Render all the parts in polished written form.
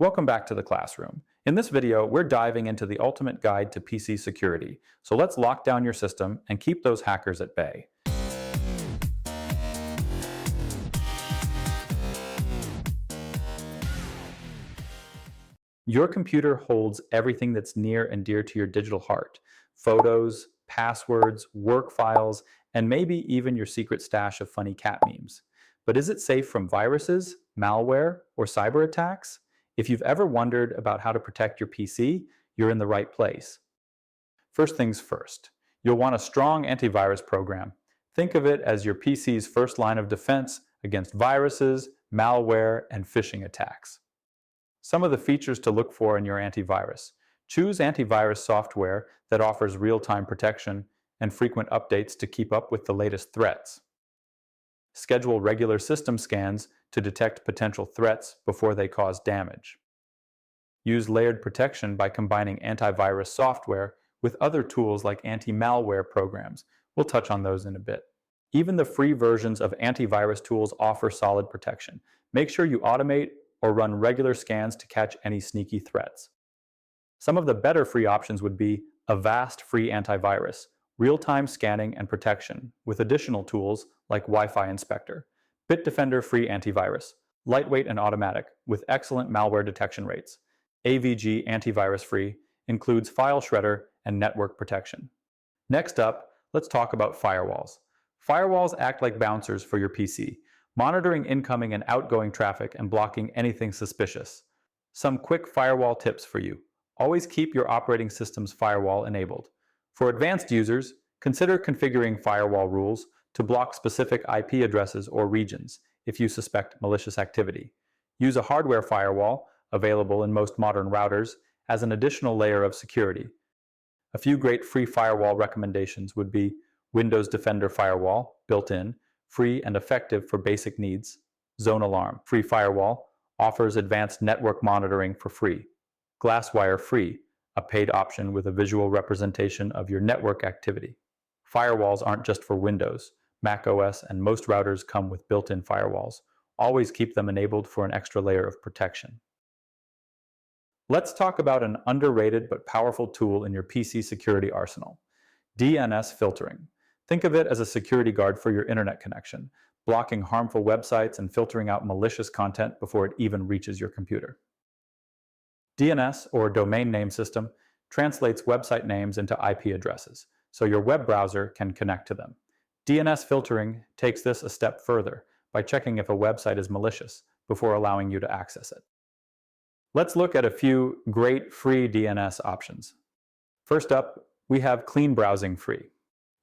Welcome back to the classroom. In this video, we're diving into the ultimate guide to PC security. So let's lock down your system and keep those hackers at bay. Your computer holds everything that's near and dear to your digital heart: photos, passwords, work files, and maybe even your secret stash of funny cat memes. But is it safe from viruses, malware, or cyber attacks? If you've ever wondered about how to protect your PC, you're in the right place. First things first, you'll want a strong antivirus program. Think of it as your PC's first line of defense against viruses, malware, and phishing attacks. Some of the features to look for in your antivirus: choose antivirus software that offers real-time protection and frequent updates to keep up with the latest threats. Schedule regular system scans to detect potential threats before they cause damage. Use layered protection by combining antivirus software with other tools like anti-malware programs. We'll touch on those in a bit. Even the free versions of antivirus tools offer solid protection. Make sure you automate or run regular scans to catch any sneaky threats. Some of the better free options would be Avast free antivirus, real-time scanning and protection with additional tools like Wi-Fi inspector; Bitdefender free antivirus, lightweight and automatic with excellent malware detection rates; AVG antivirus free, includes file shredder and network protection. Next up, let's talk about firewalls. Firewalls act like bouncers for your PC, monitoring incoming and outgoing traffic and blocking anything suspicious. Some quick firewall tips for you: always keep your operating system's firewall enabled. For advanced users, consider configuring firewall rules to block specific IP addresses or regions if you suspect malicious activity. Use a hardware firewall, available in most modern routers, as an additional layer of security. A few great free firewall recommendations would be Windows Defender Firewall, built-in, free and effective for basic needs; Zone Alarm free firewall, offers advanced network monitoring for free; Glasswire free, a paid option with a visual representation of your network activity. Firewalls aren't just for Windows. Mac OS and most routers come with built-in firewalls. Always keep them enabled for an extra layer of protection. Let's talk about an underrated but powerful tool in your PC security arsenal: DNS filtering. Think of it as a security guard for your internet connection, blocking harmful websites and filtering out malicious content before it even reaches your computer. DNS, or domain name system, translates website names into IP addresses, so your web browser can connect to them. DNS filtering takes this a step further by checking if a website is malicious before allowing you to access it. Let's look at a few great free DNS options. First up, we have Clean Browsing Free.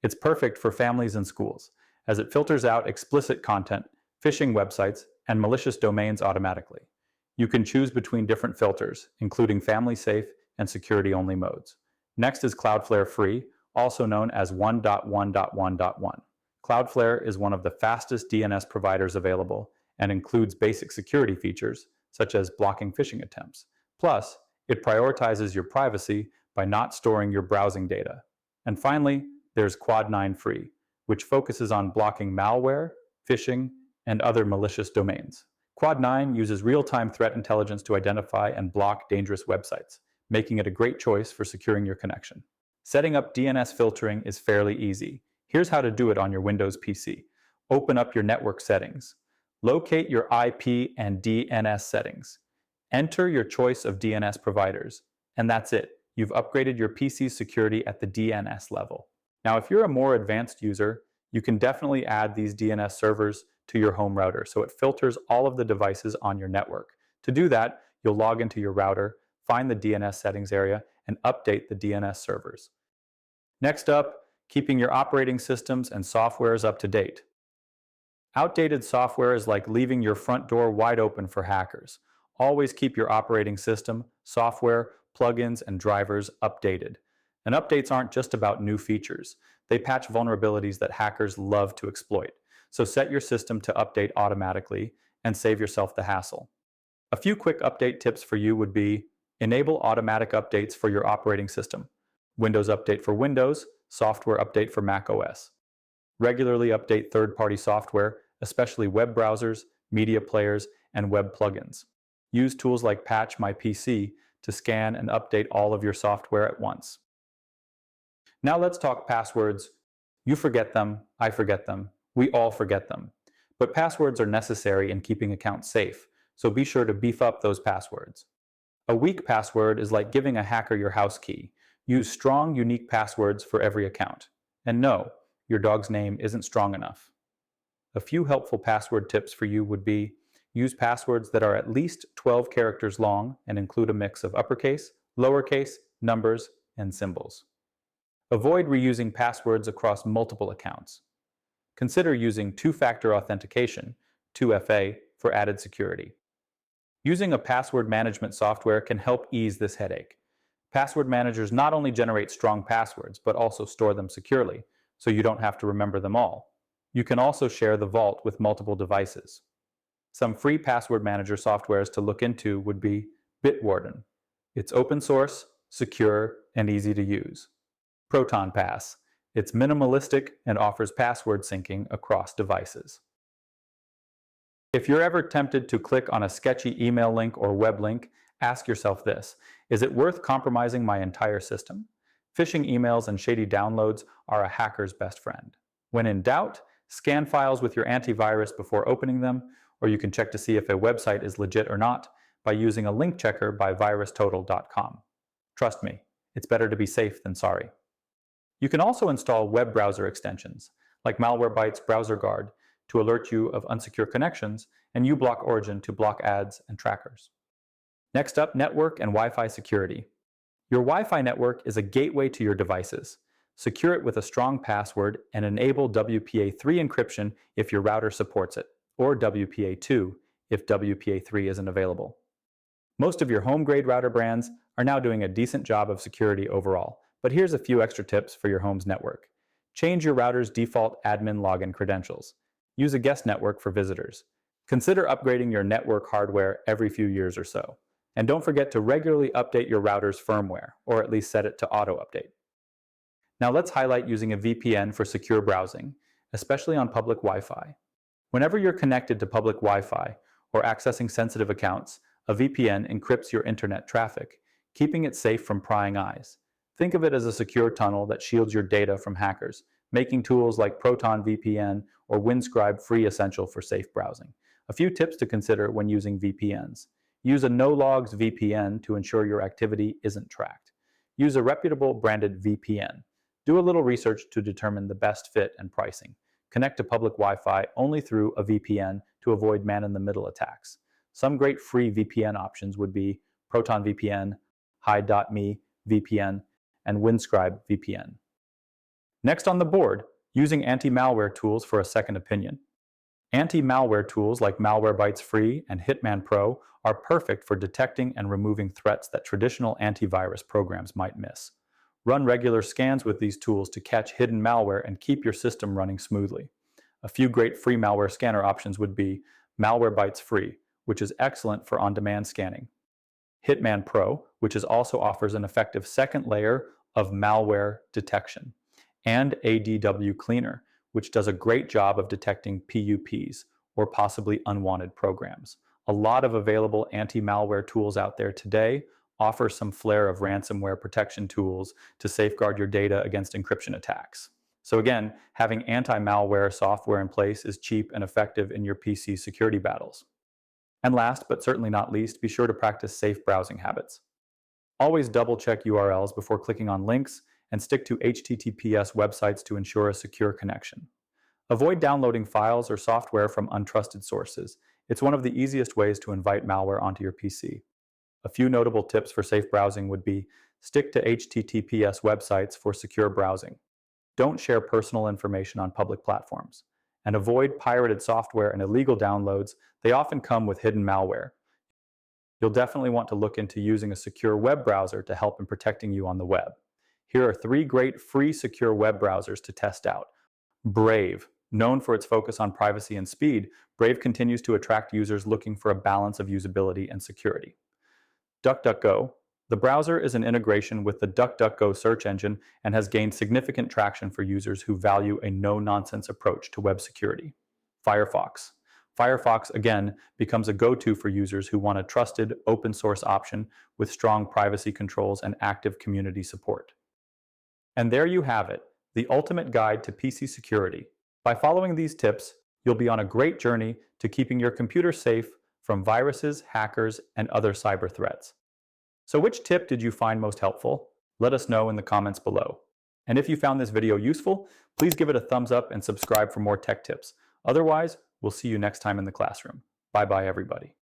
It's perfect for families and schools, as it filters out explicit content, phishing websites, and malicious domains automatically. You can choose between different filters, including family safe and security-only modes. Next is Cloudflare Free, also known as 1.1.1.1. Cloudflare is one of the fastest DNS providers available and includes basic security features, such as blocking phishing attempts. Plus, it prioritizes your privacy by not storing your browsing data. And finally, there's Quad9 Free, which focuses on blocking malware, phishing, and other malicious domains. Quad9 uses real-time threat intelligence to identify and block dangerous websites, making it a great choice for securing your connection. Setting up DNS filtering is fairly easy. Here's how to do it on your Windows PC. Open up your network settings. Locate your IP and DNS settings. Enter your choice of DNS providers. And that's it. You've upgraded your PC's security at the DNS level. Now, if you're a more advanced user, you can definitely add these DNS servers to your home router, so it filters all of the devices on your network. To do that, you'll log into your router, find the DNS settings area, and update the DNS servers. Next up, keeping your operating systems and softwares up to date. Outdated software is like leaving your front door wide open for hackers. Always keep your operating system, software, plugins, and drivers updated. And updates aren't just about new features. They patch vulnerabilities that hackers love to exploit. So set your system to update automatically and save yourself the hassle. A few quick update tips for you would be: enable automatic updates for your operating system. Windows Update for Windows, Software Update for Mac OS. Regularly update third-party software, especially web browsers, media players, and web plugins. Use tools like Patch My PC to scan and update all of your software at once. Now let's talk passwords. You forget them, I forget them, we all forget them. But passwords are necessary in keeping accounts safe, so be sure to beef up those passwords. A weak password is like giving a hacker your house key. Use strong, unique passwords for every account. And no, your dog's name isn't strong enough. A few helpful password tips for you would be: use passwords that are at least 12 characters long and include a mix of uppercase, lowercase, numbers, and symbols. Avoid reusing passwords across multiple accounts. Consider using two-factor authentication, 2FA, for added security. Using a password management software can help ease this headache. Password managers not only generate strong passwords, but also store them securely, so you don't have to remember them all. You can also share the vault with multiple devices. Some free password manager softwares to look into would be Bitwarden. It's open source, secure, and easy to use. ProtonPass. It's minimalistic and offers password syncing across devices. If you're ever tempted to click on a sketchy email link or web link, ask yourself this: is it worth compromising my entire system? Phishing emails and shady downloads are a hacker's best friend. When in doubt, scan files with your antivirus before opening them, or you can check to see if a website is legit or not by using a link checker by virustotal.com. Trust me, it's better to be safe than sorry. You can also install web browser extensions, like Malwarebytes Browser Guard, to alert you of unsecure connections, and uBlock Origin to block ads and trackers. Next up, network and Wi-Fi security. Your Wi-Fi network is a gateway to your devices. Secure it with a strong password and enable WPA3 encryption if your router supports it, or WPA2 if WPA3 isn't available. Most of your home-grade router brands are now doing a decent job of security overall, but here's a few extra tips for your home's network. Change your router's default admin login credentials. Use a guest network for visitors. Consider upgrading your network hardware every few years or so. And don't forget to regularly update your router's firmware, or at least set it to auto-update. Now let's highlight using a VPN for secure browsing, especially on public Wi-Fi. Whenever you're connected to public Wi-Fi or accessing sensitive accounts, a VPN encrypts your internet traffic, keeping it safe from prying eyes. Think of it as a secure tunnel that shields your data from hackers, making tools like Proton VPN or Windscribe free essential for safe browsing. A few tips to consider when using VPNs. Use a no-logs VPN to ensure your activity isn't tracked. Use a reputable branded VPN. Do a little research to determine the best fit and pricing. Connect to public Wi-Fi only through a VPN to avoid man-in-the-middle attacks. Some great free VPN options would be Proton VPN, Hide.me VPN, and Windscribe VPN. Next on the board, using anti-malware tools for a second opinion. Anti-malware tools like Malwarebytes Free and Hitman Pro are perfect for detecting and removing threats that traditional antivirus programs might miss. Run regular scans with these tools to catch hidden malware and keep your system running smoothly. A few great free malware scanner options would be Malwarebytes Free, which is excellent for on-demand scanning; Hitman Pro, which also offers an effective second layer of malware detection; and ADW Cleaner, which does a great job of detecting PUPs, or possibly unwanted programs. A lot of available anti-malware tools out there today offer some flair of ransomware protection tools to safeguard your data against encryption attacks. So again, having anti-malware software in place is cheap and effective in your PC security battles. And last, but certainly not least, be sure to practice safe browsing habits. Always double-check URLs before clicking on links, and stick to HTTPS websites to ensure a secure connection. Avoid downloading files or software from untrusted sources. It's one of the easiest ways to invite malware onto your PC. A few notable tips for safe browsing would be: stick to HTTPS websites for secure browsing. Don't share personal information on public platforms. And avoid pirated software and illegal downloads. They often come with hidden malware. You'll definitely want to look into using a secure web browser to help in protecting you on the web. Here are 3 great free secure web browsers to test out. Brave. Known for its focus on privacy and speed, Brave continues to attract users looking for a balance of usability and security. DuckDuckGo. The browser is an integration with the DuckDuckGo search engine and has gained significant traction for users who value a no-nonsense approach to web security. FireFox. FireFox, again, becomes a go-to for users who want a trusted, open-source option with strong privacy controls and active community support. And there you have it, the ultimate guide to PC security. By following these tips, you'll be on a great journey to keeping your computer safe from viruses, hackers, and other cyber threats. So which tip did you find most helpful? Let us know in the comments below. And if you found this video useful, please give it a thumbs up and subscribe for more tech tips. Otherwise, we'll see you next time in the classroom. Bye-bye, everybody.